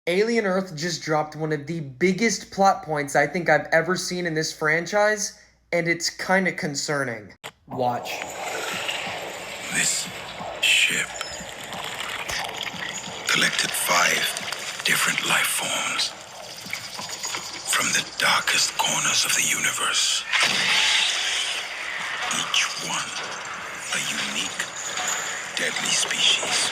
Alien Earth just dropped one of the biggest plot points I think I've ever seen in this franchise, and it's kinda concerning. Watch. This ship collected 5 different life forms from the darkest corners of the universe. Each one a unique, deadly species.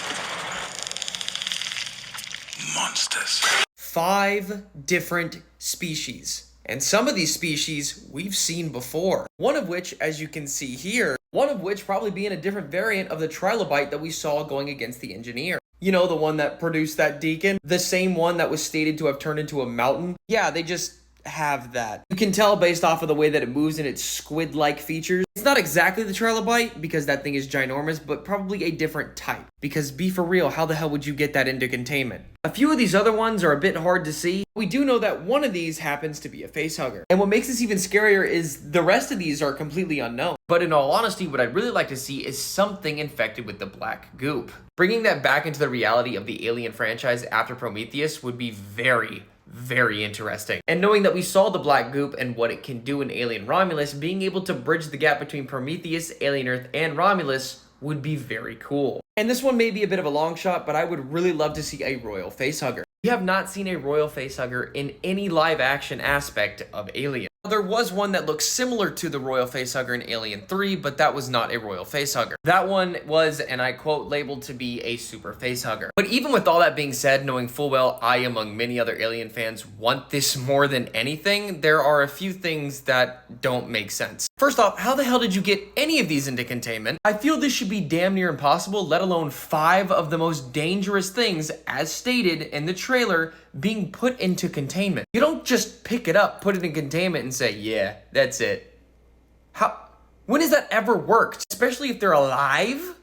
Monsters. 5 different species. And some of these species we've seen before. One of which, as you can see here, one of which probably being a different variant of the trilobite that we saw going against the engineer. You know, the one that produced that Deacon? The same one that was stated to have turned into a mountain? Yeah, they just have that. You can tell based off of the way that it moves and its squid-like features. It's not exactly the trilobite, because that thing is ginormous, but probably a different type. Because be for real, how the hell would you get that into containment? A few of these other ones are a bit hard to see. We do know that one of these happens to be a facehugger. And what makes this even scarier is the rest of these are completely unknown. But in all honesty, what I'd really like to see is something infected with the black goop. Bringing that back into the reality of the Alien franchise after Prometheus would be very interesting. And knowing that we saw the black goop and what it can do in Alien Romulus, being able to bridge the gap between Prometheus, Alien Earth, and Romulus would be very cool. And this one may be a bit of a long shot, but I would really love to see a royal facehugger. We have not seen a royal facehugger in any live action aspect of Alien. There was one that looked similar to the royal facehugger in Alien 3, but that was not a royal facehugger. That one was, and I quote, labeled to be a super facehugger. But even with all that being said, knowing full well I, among many other Alien fans, want this more than anything, there are a few things that don't make sense. First off, how the hell did you get any of these into containment? I feel this should be damn near impossible, let alone 5 of the most dangerous things, as stated in the trailer, being put into containment. You don't just pick it up, put it in containment, and say, yeah, that's it. When has that ever worked? Especially if they're alive?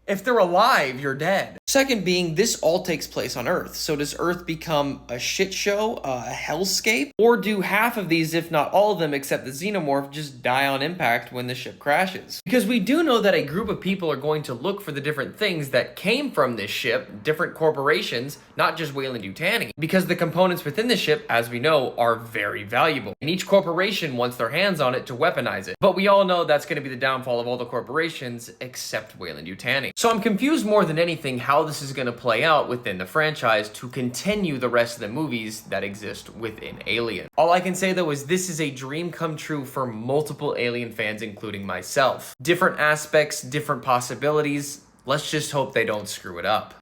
If they're alive, you're dead. Second being, this all takes place on Earth. So does Earth become a shit show, a hellscape? Or do half of these, if not all of them, except the xenomorph, just die on impact when the ship crashes? Because we do know that a group of people are going to look for the different things that came from this ship, different corporations, not just Weyland-Yutani. Because the components within the ship, as we know, are very valuable. And each corporation wants their hands on it to weaponize it. But we all know that's going to be the downfall of all the corporations, except Weyland-Yutani. So I'm confused more than anything how this is going to play out within the franchise to continue the rest of the movies that exist within Alien. All I can say though is this is a dream come true for multiple Alien fans, including myself. Different aspects, different possibilities. Let's just hope they don't screw it up.